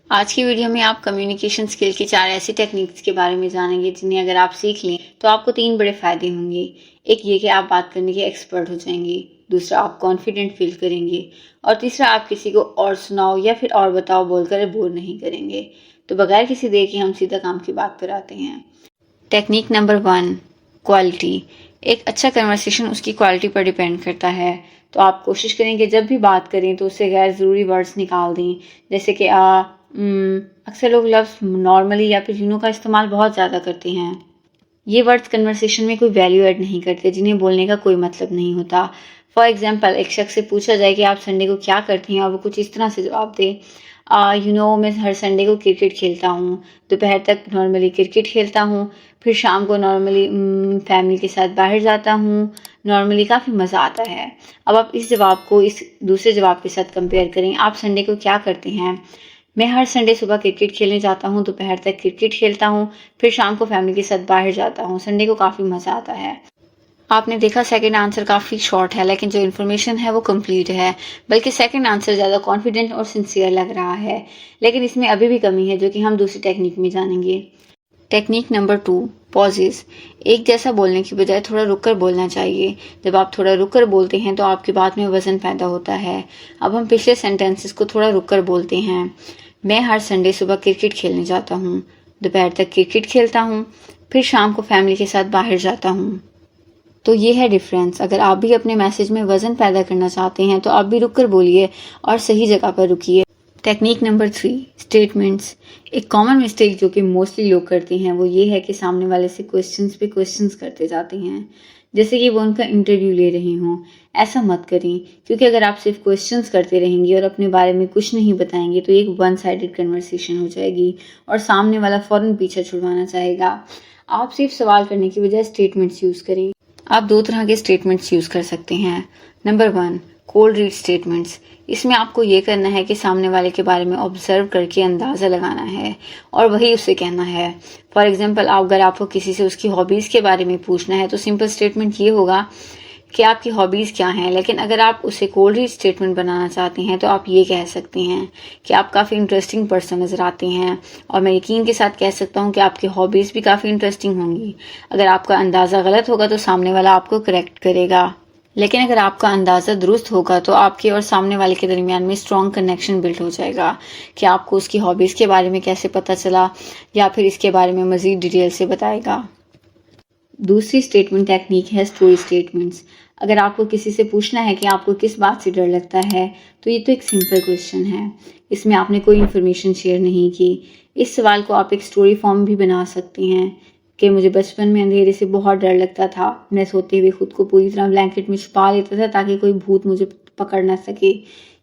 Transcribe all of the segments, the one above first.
आज की वीडियो में आप कम्युनिकेशन स्किल की 4 ऐसी टेक्निक्स के बारे में जानेंगे जिन्हें अगर आप सीख लें तो आपको 3 बड़े फायदे होंगे। एक ये कि आप बात करने के एक्सपर्ट हो जाएंगे, दूसरा आप कॉन्फिडेंट फील करेंगे और तीसरा आप किसी को और सुनाओ या फिर और बताओ बोलकर बोर नहीं करेंगे। तो बगैर किसी देर के हम सीधा काम की बात पर आते हैं। Technique number 1, quality. एक अच्छा कन्वर्सेशन उसकी क्वालिटी पर डिपेंड करता है। तो आप कोशिश करें कि जब भी बात करें तो उससे गैर ज़रूरी वर्ड्स निकाल दें, जैसे कि अक्सर लोग लफ्ज़ नॉर्मली या फिर यूनो का इस्तेमाल बहुत ज़्यादा करते हैं। ये वर्ड्स कन्वर्सेशन में कोई वैल्यू ऐड नहीं करते, जिन्हें बोलने का कोई मतलब नहीं होता। फॉर एग्जाम्पल, एक शख्स से पूछा जाए कि आप संडे को क्या करती हैं और वो कुछ इस तरह से जवाब दे, मैं हर संडे को क्रिकेट खेलता हूँ, दोपहर तक नॉर्मली क्रिकेट खेलता हूँ, फिर शाम को नॉर्मली फैमिली के साथ बाहर जाता हूँ, नॉर्मली काफ़ी मज़ा आता है। अब आप इस जवाब को इस दूसरे जवाब के साथ कंपेयर करें। आप संडे को क्या करते हैं? मैं हर संडे सुबह क्रिकेट खेलने जाता हूँ, दोपहर तक क्रिकेट खेलता हूँ, फिर शाम को फैमिली के साथ बाहर जाता हूँ, संडे को काफ़ी मज़ा आता है। आपने देखा सेकंड आंसर काफ़ी शॉर्ट है, लेकिन जो इन्फॉर्मेशन है वो कंप्लीट है। बल्कि सेकंड आंसर ज़्यादा कॉन्फिडेंट और सिंसियर लग रहा है, लेकिन इसमें अभी भी कमी है जो कि हम दूसरी टेक्निक में जानेंगे। Technique number 2, pauses. एक जैसा बोलने की बजाय थोड़ा रुककर बोलना चाहिए। जब आप थोड़ा रुककर बोलते हैं तो आपकी बात में वजन पैदा होता है। अब हम पिछले सेंटेंसेस को थोड़ा रुककर बोलते हैं। मैं हर संडे सुबह क्रिकेट खेलने जाता हूँ, दोपहर तक क्रिकेट खेलता हूँ, फिर शाम को फैमिली के साथ बाहर जाता हूँ। तो ये है डिफरेंस। अगर आप भी अपने मैसेज में वजन पैदा करना चाहते हैं तो आप भी रुककर बोलिए और सही जगह पर रुकिए। Technique number 3, statements. एक कॉमन मिस्टेक जो कि मोस्टली लोग करते हैं वो ये है कि सामने वाले से क्वेश्चंस पे क्वेश्चंस करते जाते हैं, जैसे कि वो उनका इंटरव्यू ले रहे हों। ऐसा मत करें, क्योंकि अगर आप सिर्फ क्वेश्चंस करते रहेंगे और अपने बारे में कुछ नहीं बताएंगे तो एक वन साइडेड कन्वर्सेशन हो जाएगी और सामने वाला फ़ौरन पीछा छुड़वाना चाहेगा। आप सिर्फ सवाल करने की बजाय स्टेटमेंट्स यूज़ करें। आप 2 तरह के स्टेटमेंट्स यूज़ कर सकते हैं। Number 1, cold read statements. इसमें आपको ये करना है कि सामने वाले के बारे में ऑब्जर्व करके अंदाज़ा लगाना है और वही उससे कहना है। फॉर एग्जांपल, अगर आपको किसी से उसकी हॉबीज़ के बारे में पूछना है तो सिंपल स्टेटमेंट ये होगा कि आपकी हॉबीज़ क्या हैं। लेकिन अगर आप उसे कोल्ड रीड स्टेटमेंट बनाना चाहते हैं तो आप ये कह सकते हैं कि आप काफ़ी इंटरेस्टिंग पर्सन नज़र आते हैं और मैं यकीन के साथ कह सकता हूँ कि आपकी हॉबीज़ भी काफ़ी इंटरेस्टिंग होंगी। अगर आपका अंदाज़ा गलत होगा तो सामने वाला आपको करेक्ट करेगा, लेकिन अगर आपका अंदाज़ा दुरुस्त होगा तो आपके और सामने वाले के दरमियान में स्ट्रॉन्ग कनेक्शन बिल्ड हो जाएगा कि आपको उसकी हॉबीज़ के बारे में कैसे पता चला या फिर इसके बारे में मज़ीद डिटेल से बताएगा। दूसरी स्टेटमेंट टेक्निक है स्टोरी स्टेटमेंट्स। अगर आपको किसी से पूछना है कि आपको किस बात से डर लगता है तो ये तो एक सिंपल क्वेश्चन है, इसमें आपने कोई इन्फॉर्मेशन शेयर नहीं की। इस सवाल को आप एक स्टोरी फॉर्म भी बना सकते हैं कि मुझे बचपन में अंधेरे से बहुत डर लगता था, मैं सोते हुए खुद को पूरी तरह ब्लैंकेट में छुपा लेता था ताकि कोई भूत मुझे पकड़ ना सके।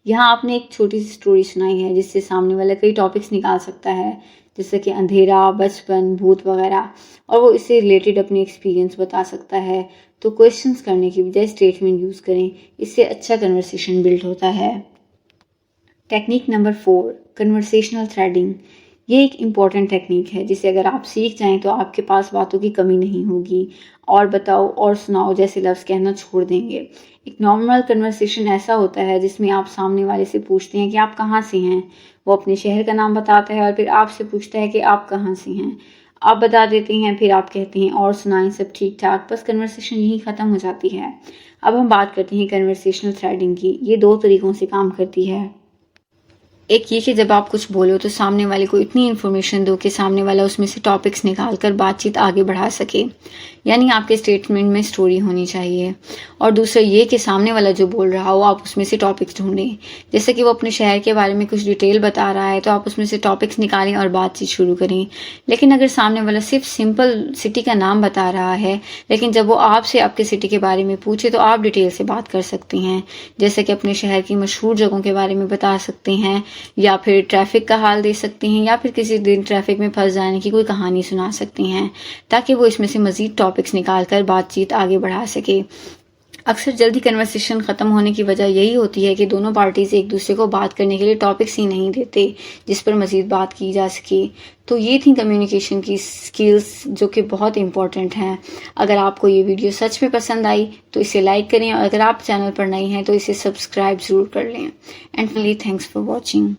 यहाँ आपने एक छोटी सी स्टोरी सुनाई है जिससे सामने वाला कई टॉपिक्स निकाल सकता है, जैसे कि अंधेरा, बचपन, भूत वगैरह, और वो इससे रिलेटेड अपनी एक्सपीरियंस बता सकता है। तो क्वेश्चंस करने की बजाय स्टेटमेंट यूज़ करें, इससे अच्छा कन्वर्सेशन बिल्ड होता है। Technique number 4, conversational threading. ये एक इम्पॉर्टेंट टेक्निक है जिसे अगर आप सीख जाएं तो आपके पास बातों की कमी नहीं होगी। और बताओ और सुनाओ जैसे लफ्ज़ कहना छोड़ देंगे। एक नॉर्मल कन्वर्सेशन ऐसा होता है जिसमें आप सामने वाले से पूछते हैं कि आप कहाँ से हैं, वो अपने शहर का नाम बताता है और फिर आपसे पूछता है कि आप कहाँ से हैं। आप बता देते हैं, फिर आप कहते हैं और सुनाएं सब ठीक ठाक, बस कन्वर्सेशन यही ख़त्म हो जाती है। अब हम बात करते हैं कन्वर्सेशनल थ्रेडिंग की। ये 2 तरीक़ों से काम करती है। एक ये कि जब आप कुछ बोलो तो सामने वाले को इतनी इन्फॉर्मेशन दो कि सामने वाला उसमें से टॉपिक्स निकाल कर बातचीत आगे बढ़ा सके, यानी आपके स्टेटमेंट में स्टोरी होनी चाहिए। और दूसरा ये कि सामने वाला जो बोल रहा हो आप उसमें से टॉपिक्स ढूंढें, जैसे कि वो अपने शहर के बारे में कुछ डिटेल बता रहा है तो आप उसमें से टॉपिक्स निकालें और बातचीत शुरू करें। लेकिन अगर सामने वाला सिर्फ सिंपल सिटी का नाम बता रहा है, लेकिन जब वो आपसे आपके सिटी के बारे में पूछे तो आप डिटेल से बात कर सकते हैं, जैसे कि अपने शहर की मशहूर जगहों के बारे में बता सकते हैं या फिर ट्रैफिक का हाल दे सकते हैं या फिर किसी दिन ट्रैफिक में फंस जाने की कोई कहानी सुना सकते हैं, ताकि वो इसमें से मज़ीद टॉपिक्स निकालकर बातचीत आगे बढ़ा सके। अक्सर जल्दी कन्वर्सेशन ख़त्म होने की वजह यही होती है कि दोनों पार्टीज़ एक दूसरे को बात करने के लिए टॉपिक्स ही नहीं देते जिस पर मज़ीद बात की जा सके। तो ये थी कम्युनिकेशन की स्किल्स जो कि बहुत इंपॉर्टेंट हैं। अगर आपको ये वीडियो सच में पसंद आई तो इसे लाइक करें और अगर आप चैनल पर नए हैं तो इसे सब्सक्राइब ज़रूर कर लें। And finally, thanks for watching.